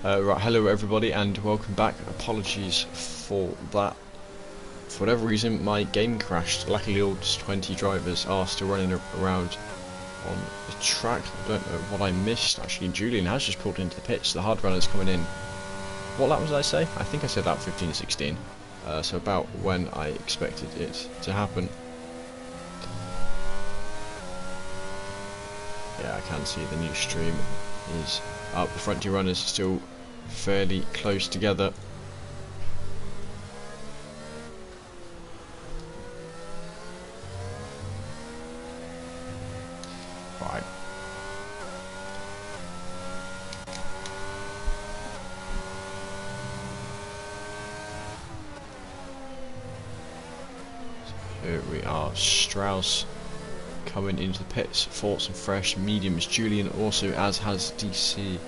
Right, hello everybody and welcome back. Apologies for that. For whatever reason my game crashed. Luckily all 20 drivers are still running around on the track. I don't know what I missed. Actually Julian has just pulled into the pits. The hard runner's coming in. What lap was I say? I think I said lap 15-16. So about when I expected it to happen. Yeah, I can see the new stream is up. The front two runners are still fairly close together. Right. So here we are, Strauss coming into the pits for some fresh mediums. Julian also, as has DC,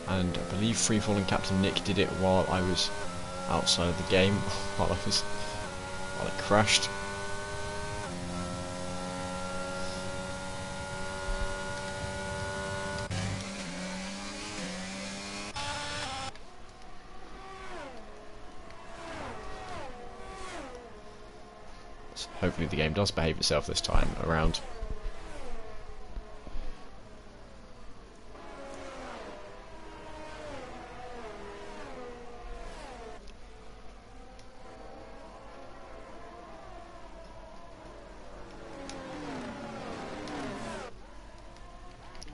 and I believe free-falling Captain Nick did it while I was outside of the game, while it crashed. So hopefully the game does behave itself this time around.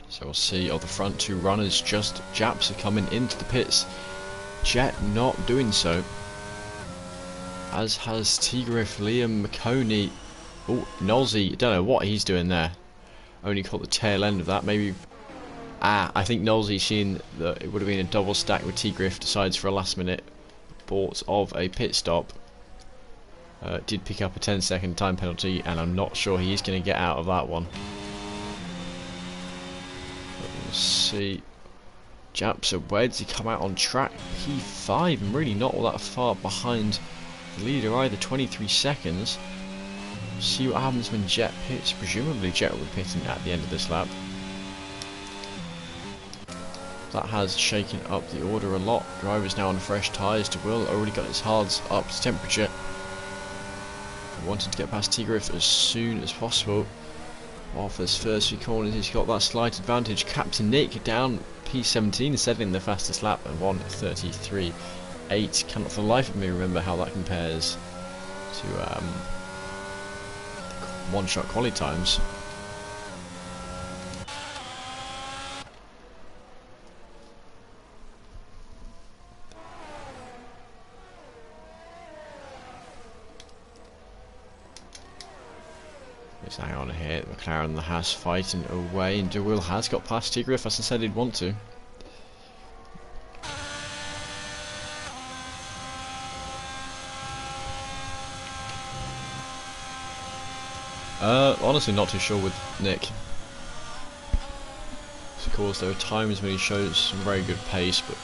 So we'll see of the front two runners, just Japs are coming into the pits. Jet not doing so. As has Tigriff, Liam, McConey. Oh, Nolsey, don't know what he's doing there. Only caught the tail end of that, maybe. I think Nolsey, seeing that it would have been a double stack with Tigriff, decides for a last minute abort of a pit stop. Did pick up a 10-second time penalty, and I'm not sure he's going to get out of that one. Let's see. Japs, where does he come out on track? P5, and really not all that far behind the leader either, 23 seconds. See what happens when Jet pits. Presumably Jet will be pitting at the end of this lap. That has shaken up the order a lot. Drivers now on fresh tyres. De Will already got his hards up to temperature. Wanted to get past Tigriff as soon as possible. Off his first few corners, he's got that slight advantage. Captain Nick down P17, settling the fastest lap at 1:33.8. Cannot for the life of me remember how that compares to one-shot quali times. Let's hang on here. McLaren and the Haas fighting away, and De Will has got past Tigriff as I said he'd want to. Honestly not too sure with Nick. Of course there are times when he shows some very good pace, but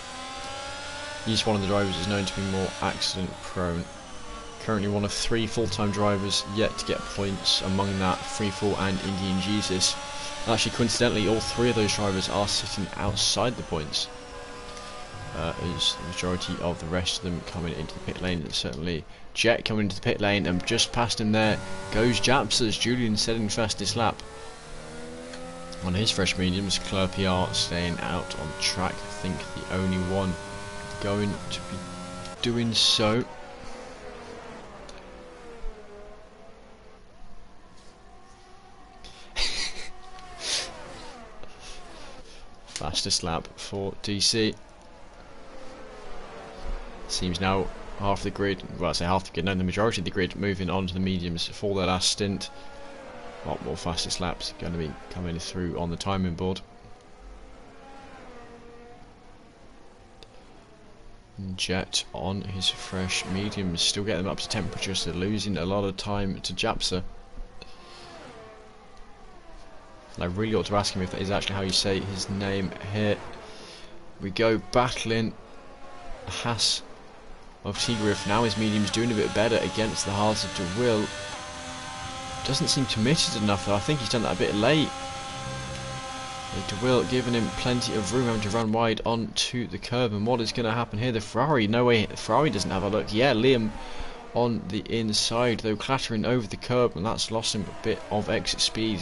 he's one of the drivers who's known to be more accident prone. Currently one of 3 full-time drivers yet to get points, among that Freefall and Indian Jesus. And actually coincidentally all 3 of those drivers are sitting outside the points, as the majority of the rest of them coming into the pit lane. And certainly Jet coming into the pit lane, and just past him there goes Japs as Julian setting fastest lap on his fresh mediums. Claire PR staying out on track, I think the only one going to be doing so. Fastest lap for DC. Seems now half the grid, well I say half the grid, no, the majority of the grid moving on to the mediums for their last stint. A lot more fastest laps going to be coming through on the timing board. Jet on his fresh mediums, still getting them up to temperature, so losing a lot of time to Japsa. I really ought to ask him if that is actually how you say his name here. We go battling Haas of Tigriff. Now his medium's doing a bit better against the hards of De Will. Doesn't seem committed enough though. I think he's done that a bit late. De Will giving him plenty of room, having to run wide onto the curb. And what is going to happen here? The Ferrari, no way, the Ferrari doesn't have a look. Yeah, Liam on the inside, though, clattering over the curb, and that's lost him a bit of exit speed.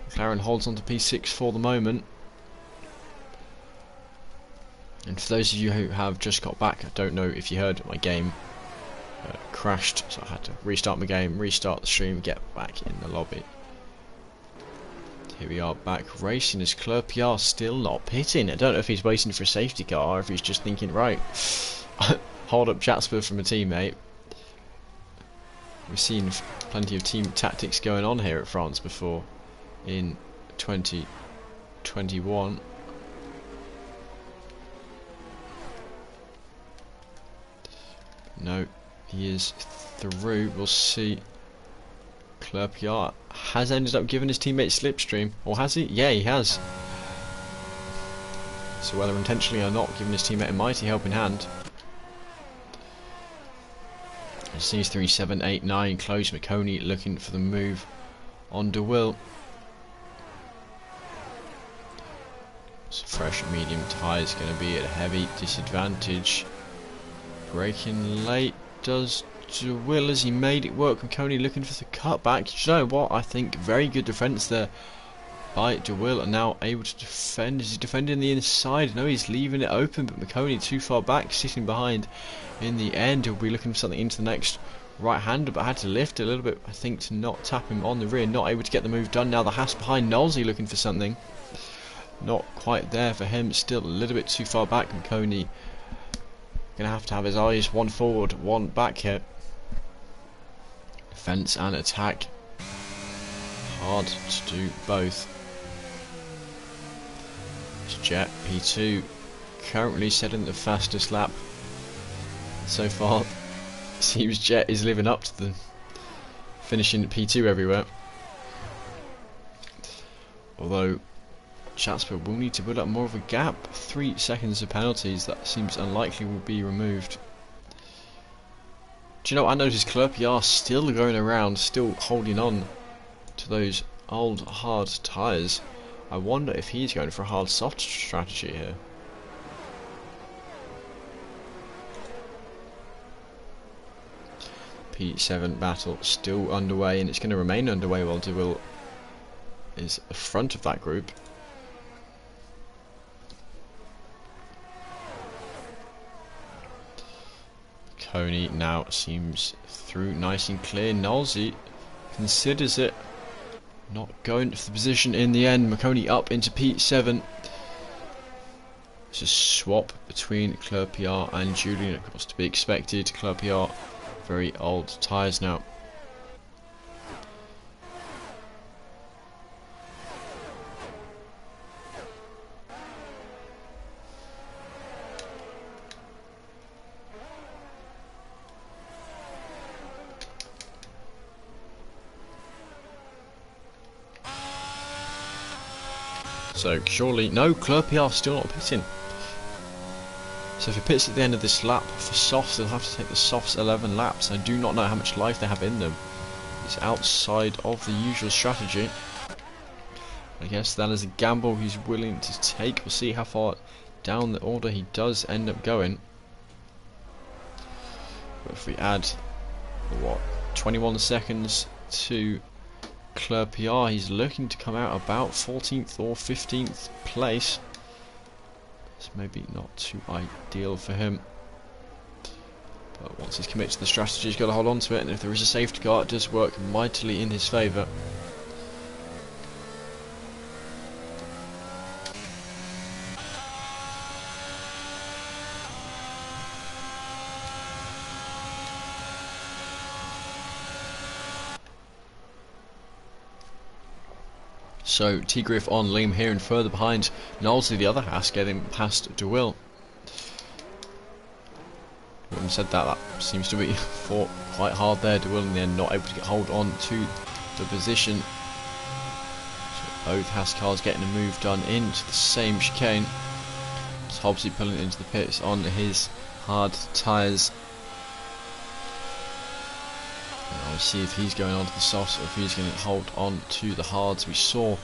McLaren holds on to P6 for the moment. And for those of you who have just got back, I don't know if you heard, my game crashed, so I had to restart my game, restart the stream, get back in the lobby. Here we are back racing as Clerpiard still not pitting. I don't know if he's waiting for a safety car or if he's just thinking, right, hold up Jasper from a teammate. We've seen plenty of team tactics going on here at France before in 2021. No, he is through. We'll see. Clerpiard has ended up giving his teammate slipstream, or has he? Yeah, he has. So whether intentionally or not, giving his teammate a mighty helping hand. Sees 3, 7, 8, 9 close. McConey looking for the move on De Will. So fresh medium tyres going to be at a heavy disadvantage. Braking late does De Will as he made it work. McConey looking for the cutback. Do you know what? I think very good defence there by De Will, and now able to defend. Is he defending the inside? No, he's leaving it open, but McConey too far back, sitting behind. In the end, he'll be looking for something into the next right-hander, but had to lift a little bit, I think, to not tap him on the rear. Not able to get the move done. Now the Haas behind Knowlesy looking for something. Not quite there for him. Still a little bit too far back. McConey gonna have to have his eyes one forward, one back here. Defence and attack. Hard to do both. It's Jet P2 currently setting the fastest lap so far. Seems Jet is living up to the finishing at P2 everywhere. Although Jasper will need to build up more of a gap. 3 seconds of penalties, that seems unlikely will be removed. Do you know what I noticed? Clerpiard still going around, still holding on to those old hard tyres. I wonder if he's going for a hard soft strategy here. P7 battle still underway, and it's going to remain underway while De Will is at the front of that group. Coney now seems through nice and clear. Knowlesy considers it, not going for the position in the end. McConey up into P7. It's a swap between Clerpiard and Julian, of course, to be expected. Clerpiard, very old tyres now. So surely, no, Clerpiard still not pitting. So if he pits at the end of this lap for softs, they'll have to take the softs 11 laps. I do not know how much life they have in them. It's outside of the usual strategy. I guess that is a gamble he's willing to take. We'll see how far down the order he does end up going. But if we add, what, 21 seconds to Clerpiard, he's looking to come out about 14th or 15th place. It's maybe not too ideal for him, but once he's committed to the strategy, he's got to hold on to it, and if there is a safety car, it does work mightily in his favour. So T-Griff on Liam here, and further behind Knowlesy, the other Haas, getting past De Will. Having said that, that seems to be fought quite hard there. De Will in the end not able to get hold on to the position. So both Haas cars getting a move done into the same chicane. It's Hobbsy pulling into the pits on his hard tyres. I'll see if he's going on to the softs or if he's going to hold on to the hards. We saw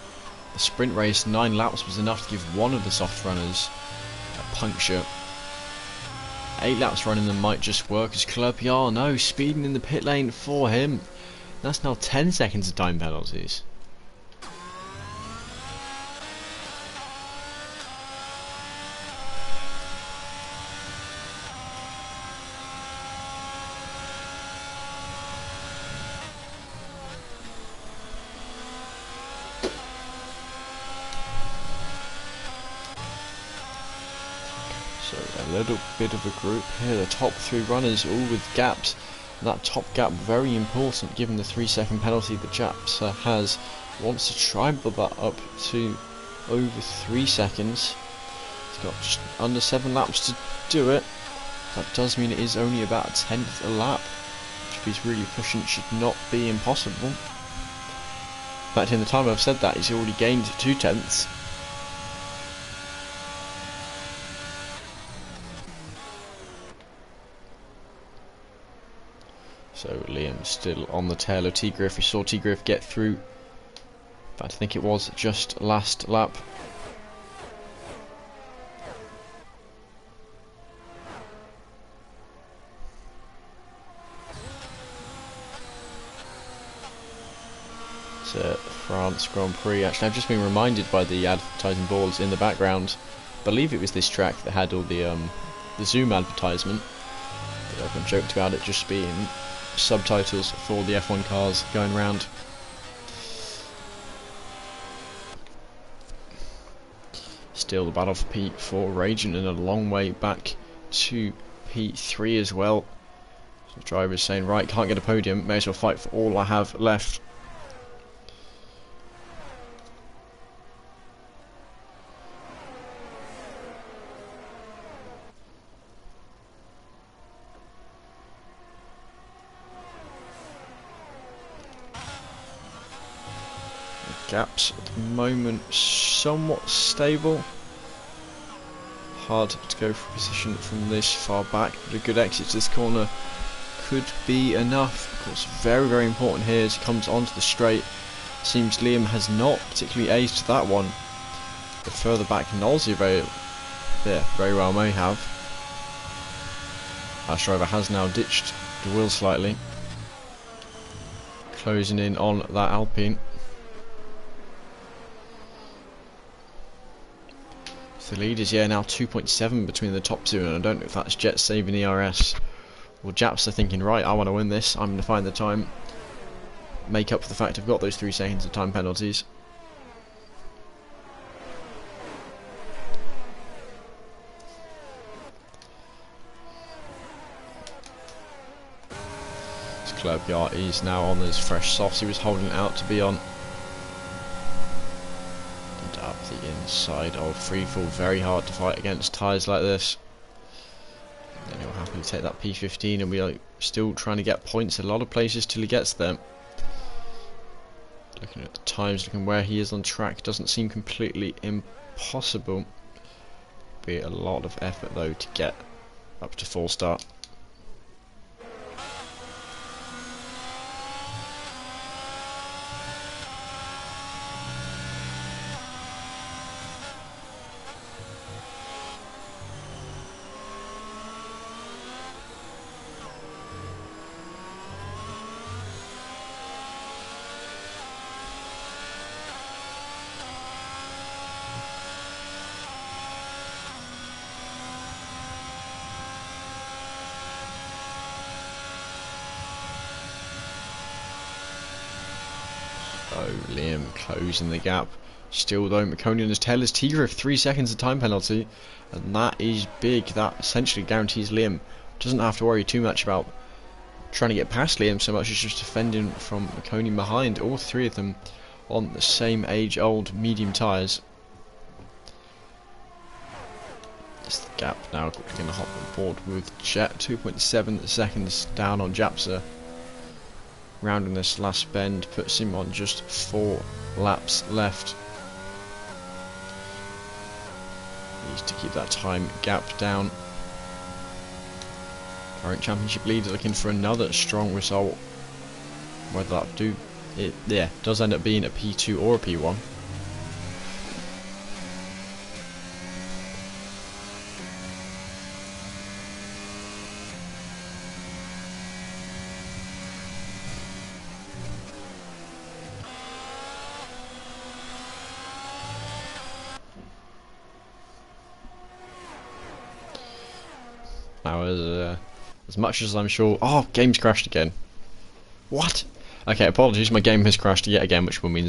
the sprint race, 9 laps was enough to give one of the soft runners a puncture. 8 laps running them might just work as Clerpiard, no, speeding in the pit lane for him. That's now 10 seconds of time penalties. So a little bit of a group here, the top 3 runners all with gaps. And that top gap very important given the 3-second penalty that Japsa has. Wants to try and build that up to over 3 seconds. He's got just under 7 laps to do it. That does mean it is only about a 10th a lap, which if he's really pushing should not be impossible. In fact, in the time I've said that, he's already gained 2 tenths. So Liam still on the tail of Tigriff. We saw Tigriff get through, but I think it was just last lap. It's a France Grand Prix. Actually, I've just been reminded by the advertising boards in the background. I believe it was this track that had all the Zoom advertisement. But everyone joked about it just being subtitles for the F1 cars going round. Still the battle for P4 raging, and a long way back to P3 as well. So the driver is saying, right, can't get a podium, may as well fight for all I have left. Gaps at the moment somewhat stable. Hard to go for position from this far back, but a good exit to this corner could be enough. Of course, very, very important here as he comes onto the straight. Seems Liam has not particularly aced that one, but further back Nolsey very well may have. Our driver has now ditched the wheel slightly, closing in on that Alpine. The lead is now 2.7 between the top 2, and I don't know if that's Jet saving ERS or Japs are thinking, right, I want to win this, I'm going to find the time, make up for the fact I've got those 3 seconds of time penalties. This Clerpiard is now on those fresh softs he was holding it out to be on. Up the inside of freefall, very hard to fight against tyres like this. And then he'll happily take that P15, and we are still trying to get points a lot of places till he gets there. Looking at the times, looking where he is on track, doesn't seem completely impossible. Be a lot of effort though to get up to full start. Oh, Liam closing the gap. Still though, McConey on his tail as Tigriff, 3 seconds of time penalty, and that is big. That essentially guarantees Liam doesn't have to worry too much about trying to get past Liam so much as just defending from McConey behind. All 3 of them on the same age-old medium tyres. Just the gap now, quickly going to hop on board with Jet. 2.7 seconds down on Japsa. Rounding this last bend puts him on just 4 laps left. Needs to keep that time gap down. Current championship leader looking for another strong result. Whether that do it, does end up being a P2 or a P1. Now, as much as I'm sure... Oh, game's crashed again. What? Okay, apologies, my game has crashed yet again, which will mean